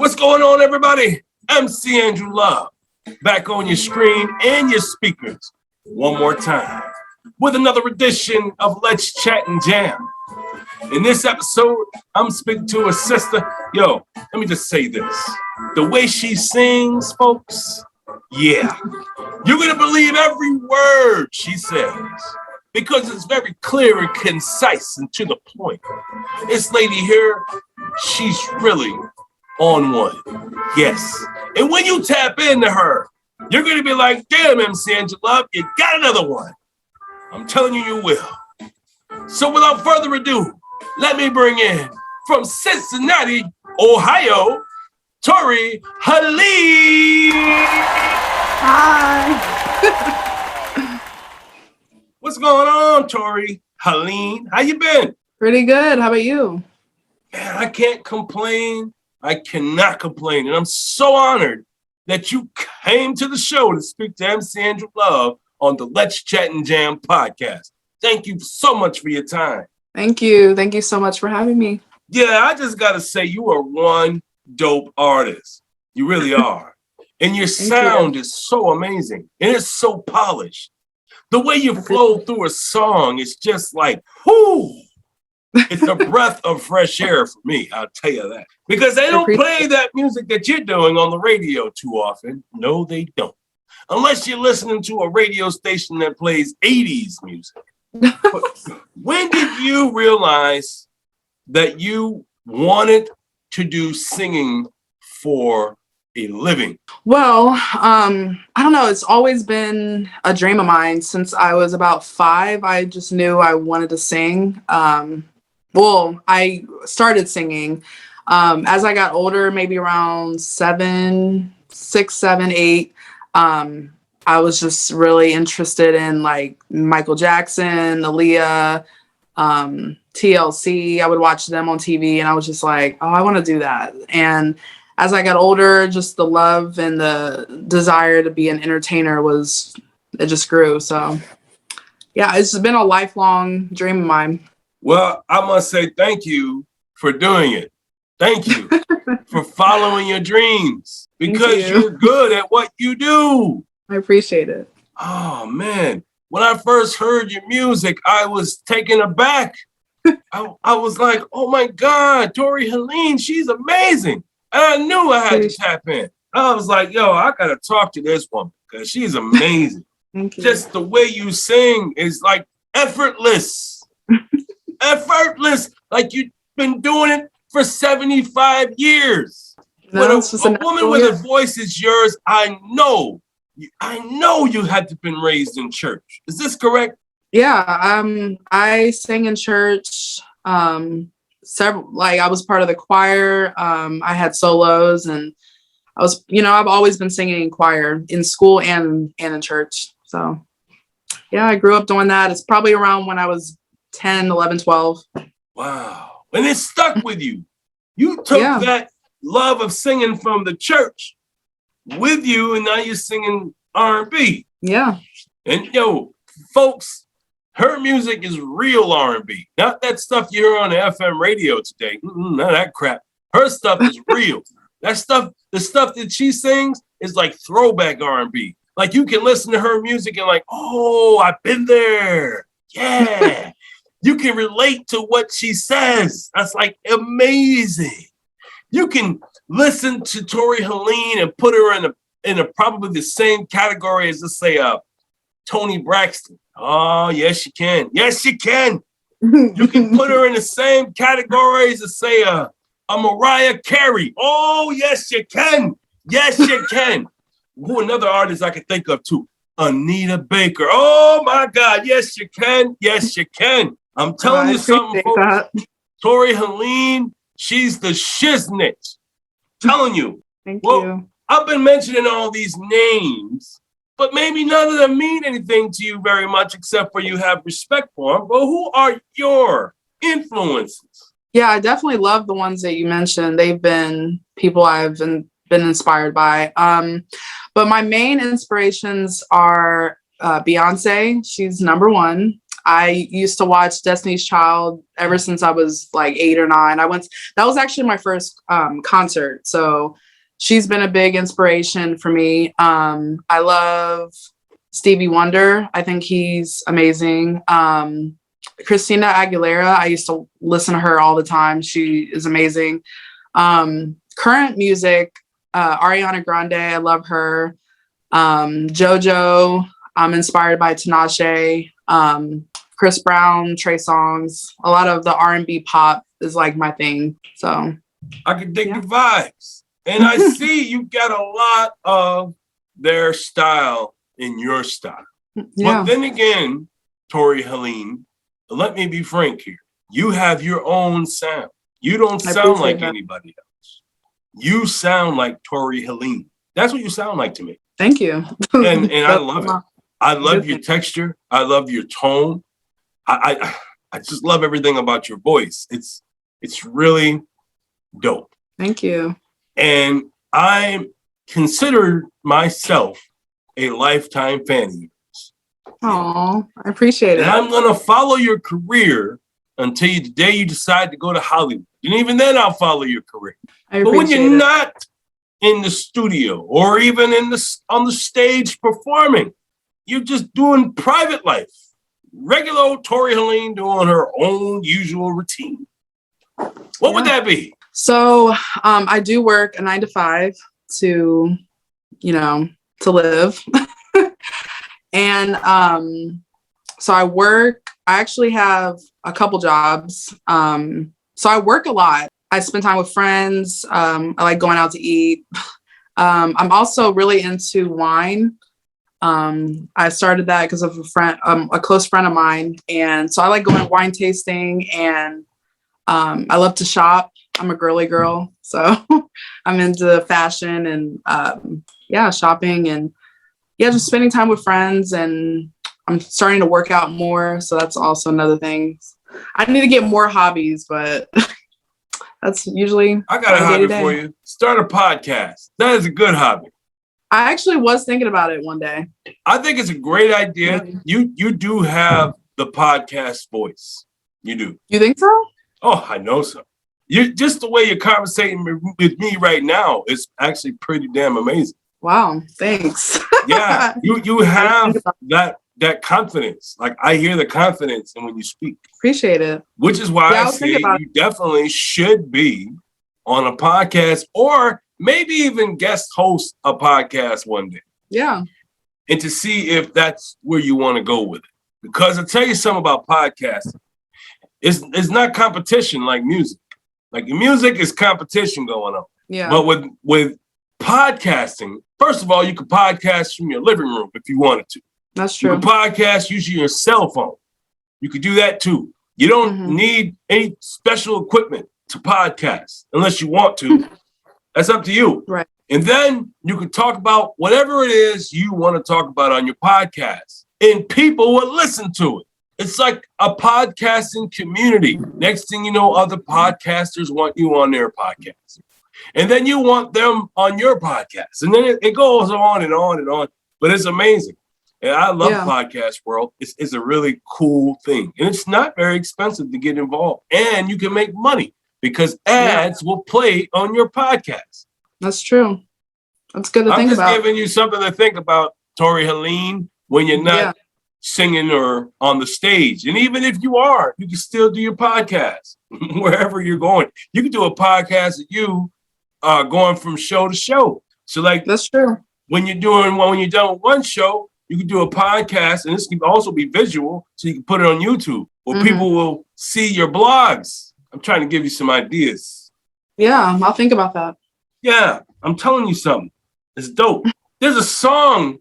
What's going on, everybody? MC Andrew Love, back on your screen and your speakers one more time with another edition of Let's Chat and Jam. In this episode, I'm speaking to a sister. Yo, let me just say this. The way she sings, folks, yeah. You're going to believe every word she says because it's very clear and concise and to the point. This lady here, she's really on one. Yes. And when you tap into her, you're going to be like, damn, MC Angela Love, you got another one. I'm telling you, you will. So without further ado, let me bring in from Cincinnati, Ohio, Tori Helene. Hi. What's going on, Tori Helene? How you been? Pretty good. How about you? Man, I can't complain. I cannot complain. And I'm so honored that you came to the show to speak to MC Andrew Love on the Let's Chat and Jam podcast. Thank you so much for your time. Thank you. Thank you so much for having me. Yeah, I just got to say you are one dope artist. You really are. And your sound is so amazing. And it's so polished. The way you flow through a song is just like, whoo. It's a breath of fresh air for me, I'll tell you that. Because they don't play that music that you're doing on the radio too often. No, they don't. Unless you're listening to a radio station that plays 80s music. When did you realize that you wanted to do singing for a living? Well, I don't know. It's always been a dream of mine since I was about 5. I just knew I wanted to sing. Well, I started singing as I got older, maybe around 6, 7, 8. I was just really interested in like Michael Jackson, Aaliyah, TLC. I would watch them on TV and I was just like, oh, I want to do that. And as I got older, just the love and the desire to be an entertainer it just grew. So yeah, it's been a lifelong dream of mine. Well, I must say thank you for doing it. Thank you for following your dreams because you're good at what you do. I appreciate it. Oh, man. When I first heard your music, I was taken aback. I was like, oh, my God, Tori Helene, she's amazing. And I knew I had to tap in. I was like, yo, I got to talk to this woman because she's amazing. Thank you. Just the way you sing is like effortless. Effortless, like you've been doing it for 75 years. No, when a woman with a voice is yours, I know you had to been raised in church. Is this correct? Yeah, I sang in church. I was part of the choir. I had solos, and I've always been singing in choir in school and in church. So yeah, I grew up doing that. It's probably around when I was 10, 11, 12. Wow. And it stuck with you. You took that love of singing from the church with you, and now you're singing R&B. Yeah. And folks, her music is real R&B. Not that stuff you hear on the FM radio today. Not that crap. Her stuff is real. The stuff that she sings is like throwback R&B. Like you can listen to her music and like, oh, I've been there. Yeah. You can relate to what she says. That's like amazing. You can listen to Tori Helene and put her in a probably the same category as, let's say, Toni Braxton. Oh, yes, you can. Yes, you can. You can put her in the same category as, say, a Mariah Carey. Oh, yes, you can. Yes, you can. Who another artist I can think of too? Anita Baker. Oh, my God. Yes, you can. Yes, you can. I'm telling you something, folks. Tori Helene, she's the shiznit. Telling you. Thank you. I've been mentioning all these names, but maybe none of them mean anything to you very much, except for you have respect for them. But who are your influences? Yeah, I definitely love the ones that you mentioned. They've been people I've been inspired by. But my main inspirations are Beyonce. She's number one. I used to watch Destiny's Child ever since I was like 8 or 9. That was actually my first concert. So she's been a big inspiration for me. I love Stevie Wonder. I think he's amazing. Christina Aguilera, I used to listen to her all the time. She is amazing. Current music, Ariana Grande, I love her. JoJo, I'm inspired by Tinashe. Chris Brown, Trey Songz. A lot of the R&B pop is like my thing. So I can dig the vibes. And I see you got a lot of their style in your style. Yeah. But then again, Tori Helene, let me be frank here. You have your own sound. You don't sound like anybody else. You sound like Tori Helene. That's what you sound like to me. Thank you. And I love it. I love your texture. I love your tone. I just love everything about your voice. It's really dope. Thank you. And I consider myself a lifetime fan of yours. Oh, I appreciate it. And I'm going to follow your career until the day you decide to go to Hollywood. And even then, I'll follow your career. But when you're not in the studio or even on the stage performing, you're just doing private life. Regular old Tori Helene doing her own usual routine. What would that be? So I do work a 9 to 5 to live. And so I actually have a couple jobs. So I work a lot. I spend time with friends. I like going out to eat. I'm also really into wine. I started that because of a close friend of mine. And so I like going wine tasting, and I love to shop. I'm a girly girl. So I'm into fashion and shopping and just spending time with friends. And I'm starting to work out more. So that's also another thing. I need to get more hobbies, but that's usually I got a hobby for you. Start a podcast. That is a good hobby. I actually was thinking about it one day. I think it's a great idea. You do have the podcast voice. You do. You think so? Oh, I know so. You just the way you're conversating with me right now is actually pretty damn amazing. Wow, thanks. Yeah, you have that confidence. Like I hear the confidence in when you speak. Appreciate it. Which is why I say you definitely should be on a podcast or maybe even guest host a podcast one day. Yeah. And to see if that's where you want to go with it. Because I'll tell you something about podcasting. It's not competition like music. Like music is competition going on. Yeah. But with podcasting, first of all, you could podcast from your living room if you wanted to. That's true. You could podcast using your cell phone. You could do that too. You don't need any special equipment to podcast unless you want to. That's up to you. Right. And then you can talk about whatever it is you want to talk about on your podcast. And people will listen to it. It's like a podcasting community. Next thing you know, other podcasters want you on their podcast. And then you want them on your podcast. And then it goes on and on and on. But it's amazing. And I love podcast world. It's a really cool thing. And it's not very expensive to get involved. And you can make money because ads will play on your podcast. That's true. That's good to think about. I'm just giving you something to think about, Tori Helene, when you're not singing or on the stage. And even if you are, you can still do your podcast wherever you're going. You can do a podcast of you going from show to show. So like that's true. When you're done with one show, you can do a podcast, and this can also be visual, so you can put it on YouTube where people will see your blogs. I'm trying to give you some ideas. Yeah, I'll think about that. Yeah, I'm telling you something. It's dope. There's a song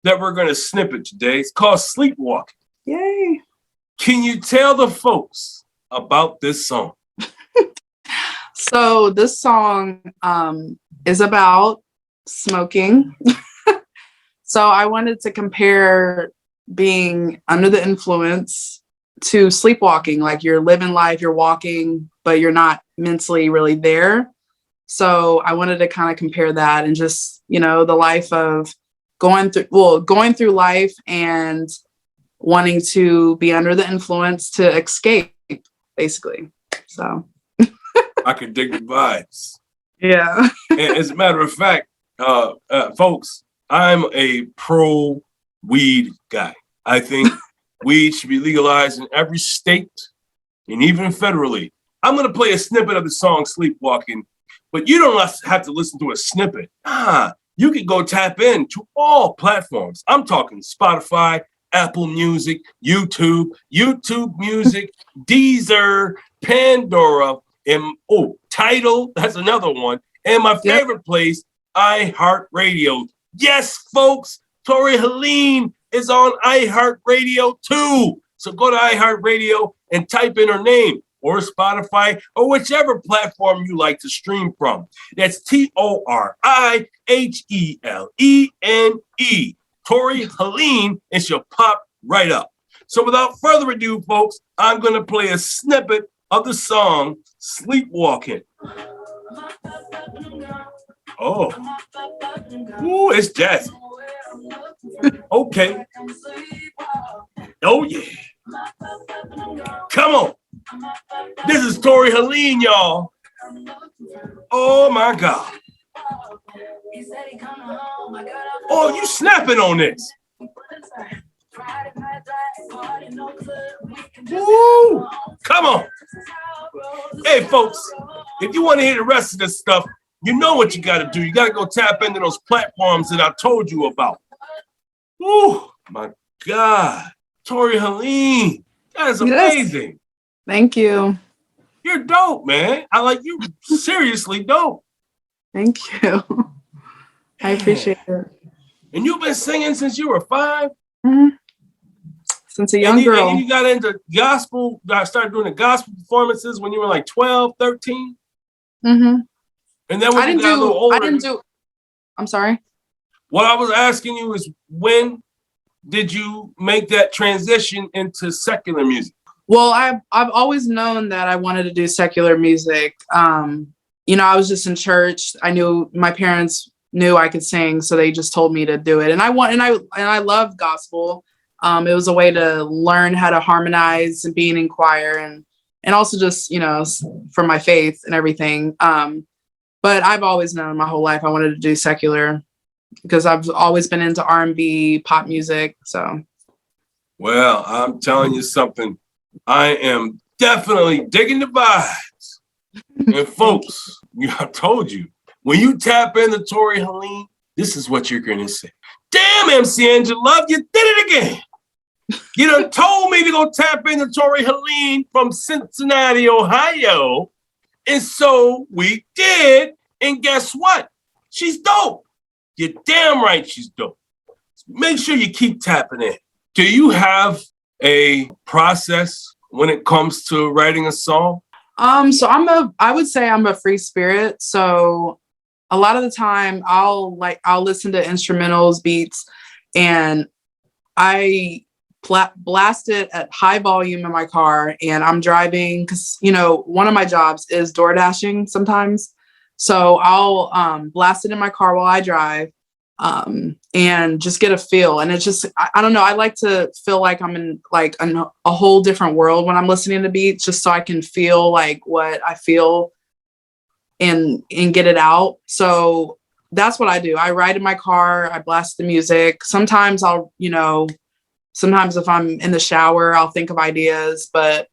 that we're going to snippet today. It's called Sleepwalk. Yay. Can you tell the folks about this song? So this song is about smoking. So I wanted to compare being under the influence to sleepwalking. Like you're living life, you're walking, but you're not mentally really there. So I wanted to kind of compare that and just, the life of going through life and wanting to be under the influence to escape, basically. So I can dig the vibes. yeah. And as a matter of fact, folks, I'm a pro weed guy. I think weed should be legalized in every state and even federally. I'm going to play a snippet of the song Sleepwalking, but you don't have to listen to a snippet. You can go tap into all platforms. I'm talking Spotify, Apple Music, YouTube Music, Deezer, Pandora, and Tidal, that's another one. And my favorite place, iHeartRadio. Yes, folks, Tori Helene is on iHeartRadio too. So go to iHeartRadio and type in her name, or Spotify, or whichever platform you like to stream from. That's TORIHELENE. Tori Helene, and she'll pop right up. So without further ado, folks, I'm going to play a snippet of the song Sleepwalking. Oh. Ooh, it's jazzy. Okay. Oh, yeah. Come on. This is Tori Helene, y'all. Oh, my God. Oh, you snapping on this. Woo! Come on. Hey, folks, if you want to hear the rest of this stuff, you know what you got to do. You got to go tap into those platforms that I told you about. Oh, my God. Tori Helene, that is amazing. Yes. Thank you. You're dope, man. I like you. Seriously dope. Thank you. I appreciate it. And you've been singing since you were 5? Mm-hmm. Since a young girl. And you got into gospel, started doing the gospel performances when you were like 12, 13? Mm-hmm. And then when you got a little older. I'm sorry? What I was asking you is, when did you make that transition into secular music? Well, I've always known that I wanted to do secular music. You know, I was just in church. I knew my parents knew I could sing, so they just told me to do it. And I love gospel. It was a way to learn how to harmonize and being in choir and also just, you know, for my faith and everything. But I've always known my whole life I wanted to do secular because I've always been into R&B, pop music. So, well, I'm telling you something. I am definitely digging the vibes. And folks, I told you, when you tap into Tori Helene, this is what you're going to say. Damn, MC Angela, you did it again. You done told me to go tap into Tori Helene from Cincinnati, Ohio. And so we did. And guess what? She's dope. You're damn right she's dope. Make sure you keep tapping in. Do you have a process when it comes to writing a song? So I would say I'm a free spirit. So a lot of the time I'll listen to instrumentals, beats, and I blast it at high volume in my car, and I'm driving because, you know, one of my jobs is door dashing sometimes. So I'll blast it in my car while I drive and just get a feel. And it's just, I don't know. I like to feel like I'm in like a whole different world when I'm listening to beats, just so I can feel like what I feel and get it out. So that's what I do. I ride in my car, I blast the music. Sometimes sometimes if I'm in the shower, I'll think of ideas, but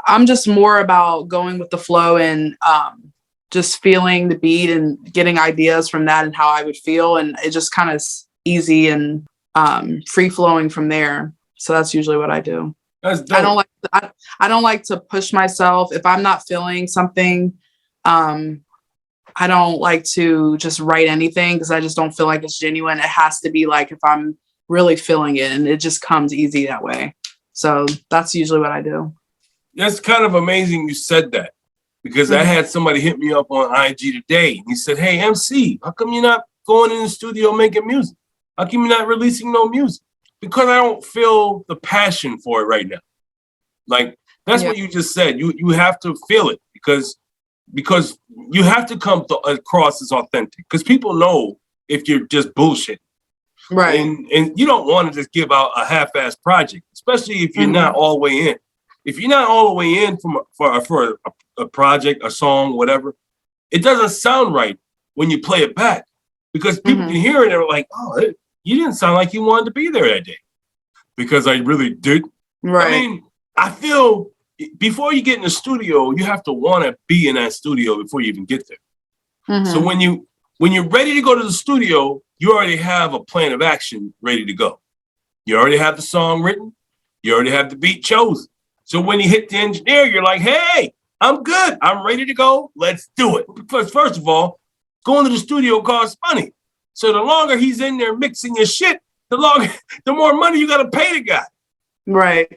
I'm just more about going with the flow and just feeling the beat and getting ideas from that and how I would feel. And it just kind of easy and free flowing from there. So that's usually what I do. That's dope. I don't like to push myself. If I'm not feeling something, I don't like to just write anything because I just don't feel like it's genuine. It has to be like if I'm really feeling it, and it just comes easy that way. So that's usually what I do. That's kind of amazing you said that, because I had somebody hit me up on IG today, and he said, "Hey, MC, how come you're not going in the studio making music? How come you're not releasing no music?" Because I don't feel the passion for it right now. Like, that's what you just said. You have to feel it because you have to come across as authentic, because people know if you're just bullshit. Right. And you don't want to just give out a half-ass project, especially if you're not all the way in. If you're not all the way in for a project, a song, whatever, it doesn't sound right when you play it back because people can hear it and they're like, oh, you didn't sound like you wanted to be there that day. Because I really did. Right. I mean, I feel before you get in the studio, you have to want to be in that studio before you even get there. So when you're ready to go to the studio, you already have a plan of action ready to go. You already have the song written. You already have the beat chosen. So when you hit the engineer, you're like, hey, I'm good. I'm ready to go. Let's do it. Because first of all, going to the studio costs money. So the longer he's in there mixing your shit, the more money you got to pay the guy. Right.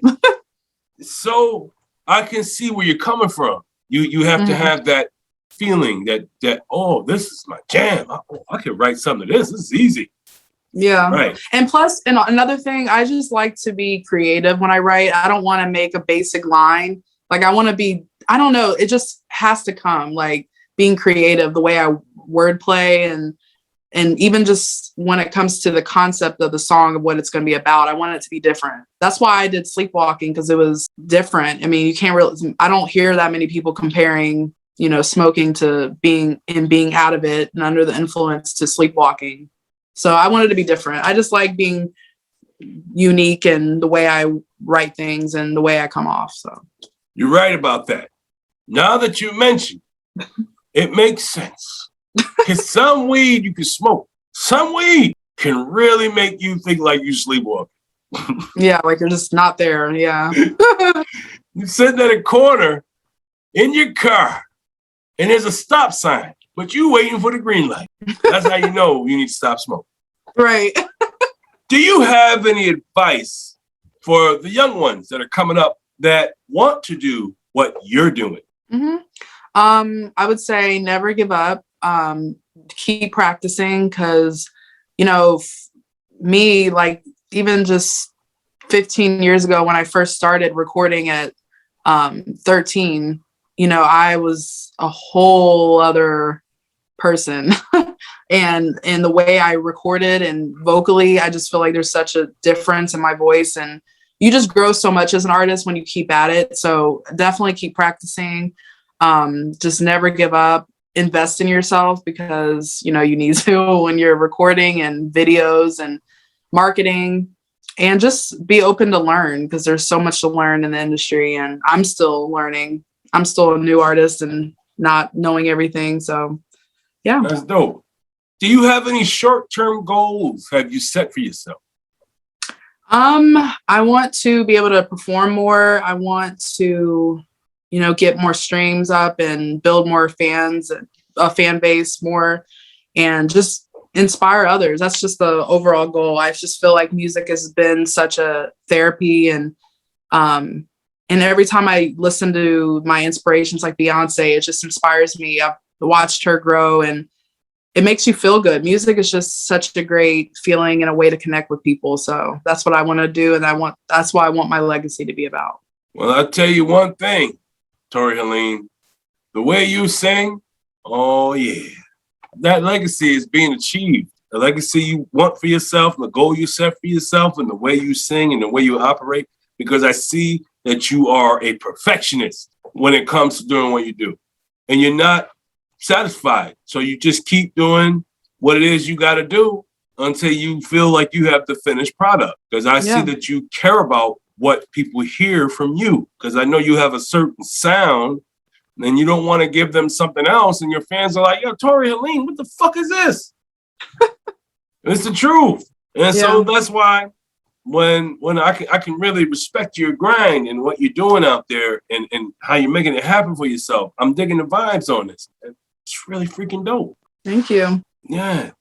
So I can see where you're coming from. You have to have that feeling that oh, this is my jam. I can write something to this. This is easy. Yeah. Right. And plus, and another thing, I just like to be creative when I write. I don't want to make a basic line. Like I want to be, I don't know. It just has to come, like being creative, the way I wordplay and even just when it comes to the concept of the song of what it's going to be about, I want it to be different. That's why I did Sleepwalking, because it was different. I mean, you can't really, I don't hear that many people comparing, you know, smoking to being out of it and under the influence to sleepwalking. So I wanted to be different. I just like being unique in the way I write things and the way I come off. So you're right about that. Now that you mentioned, it makes sense. Because some weed you can smoke. Some weed can really make you think like you sleepwalking. Yeah, like you're just not there. Yeah. You're sitting at a corner in your car and there's a stop sign, but you waiting for the green light. That's how you know you need to stop smoking. Right. Do you have any advice for the young ones that are coming up that want to do what you're doing? I would say never give up. Keep practicing, because, you know, me, like even just 15 years ago when I first started recording at 13, you know, I was a whole other person. and the way I recorded and vocally, I just feel like there's such a difference in my voice, and you just grow so much as an artist when you keep at it. So definitely keep practicing. Just never give up. Invest in yourself, because, you know, you need to when you're recording and videos and marketing, and just be open to learn, because there's so much to learn in the industry, and I'm still learning. I'm still a new artist and not knowing everything. So yeah. That's dope. Do you have any short-term goals have you set for yourself? I want to be able to perform more. I want to, you know, get more streams up and build more fans, a fan base more, and just inspire others. That's just the overall goal. I just feel like music has been such a therapy, and every time I listen to my inspirations like Beyonce, it just inspires me. I've watched her grow, and it makes you feel good. Music is just such a great feeling and a way to connect with people. So that's what I want to do, and that's why I want my legacy to be about. Well, I'll tell you one thing, Tori Helene, the way you sing, oh yeah, that legacy is being achieved. The legacy you want for yourself, and the goal you set for yourself, and the way you sing and the way you operate, because I see that you are a perfectionist when it comes to doing what you do, and you're not satisfied. So you just keep doing what it is you got to do until you feel like you have the finished product. Because I see that you care about what people hear from you, because I know you have a certain sound and you don't want to give them something else. And your fans are like, yo, Tori Helene, what the fuck is this? It's the truth. And so that's why when I can really respect your grind and what you're doing out there, and how you're making it happen for yourself. I'm digging the vibes on this. It's really freaking dope. Thank you. Yeah.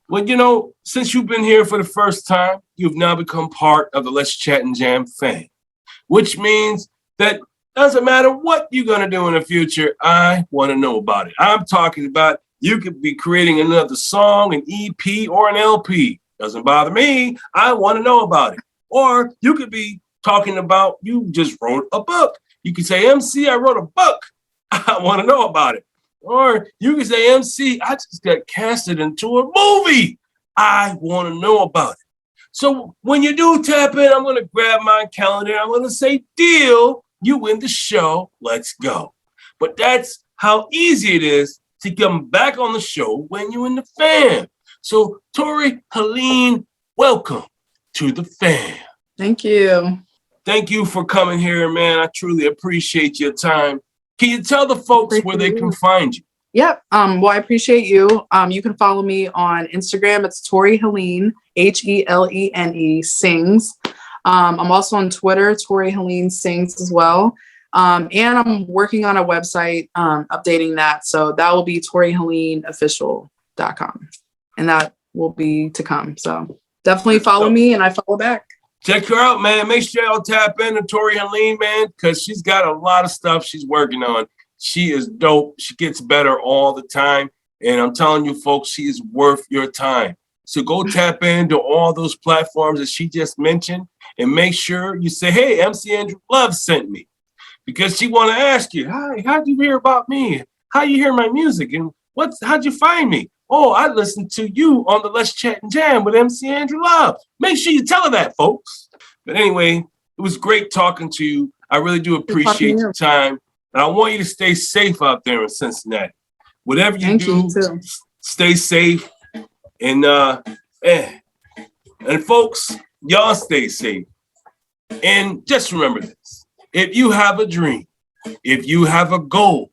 Well, you know, since you've been here for the first time, you've now become part of the Let's Chat and Jam fan, which means that doesn't matter what you're going to do in the future, I want to know about it. I'm talking about you could be creating another song, an EP, or an LP. Doesn't bother me. I want to know about it. Or you could be talking about you just wrote a book. You could say, MC, I wrote a book. I want to know about it. Or you can say, MC, I just got casted into a movie. I want to know about it. So when you do tap in, I'm going to grab my calendar. I'm going to say, deal, you win the show. Let's go. But that's how easy it is to come back on the show when you're in the fam. So Tori Helene, welcome to the fam. Thank you. Thank you for coming here, man. I truly appreciate your time. Can you tell the folks where they can find you? Yep. Well, I appreciate you. You can follow me on Instagram. It's Tori Helene, Helene sings. I'm also on Twitter, Tori Helene sings as well. And I'm working on a website, updating that. So that will be ToriHeleneOfficial.com. And that will be to come. So definitely follow me and I follow back. Check her out, man. Make sure y'all tap into Tori Helene, man, because she's got a lot of stuff she's working on. She is dope. She gets better all the time. And I'm telling you, folks, she is worth your time. So go tap into all those platforms that she just mentioned and make sure you say, hey, MC Andrew Love sent me. Because she want to ask you, hi, how'd you hear about me? How you hear my music? And how'd you find me? Oh, I listened to you on the Let's Chat and Jam with MC Andrew Love. Make sure you tell her that, folks. But anyway, it was great talking to you. I really do appreciate your time. And I want you to stay safe out there in Cincinnati. Whatever you do, stay safe. And folks, y'all stay safe. And just remember this. If you have a dream, if you have a goal,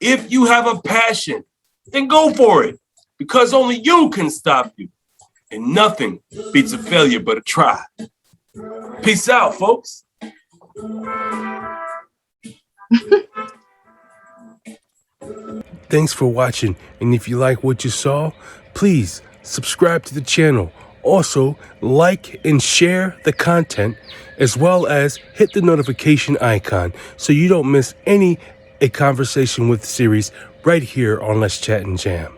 if you have a passion, then go for it. Because only you can stop you. And nothing beats a failure but a try. Peace out, folks. Thanks for watching, and if you like what you saw, please subscribe to the channel. Also, like and share the content, as well as hit the notification icon so you don't miss A Conversation with series right here on Let's Chat and Jam.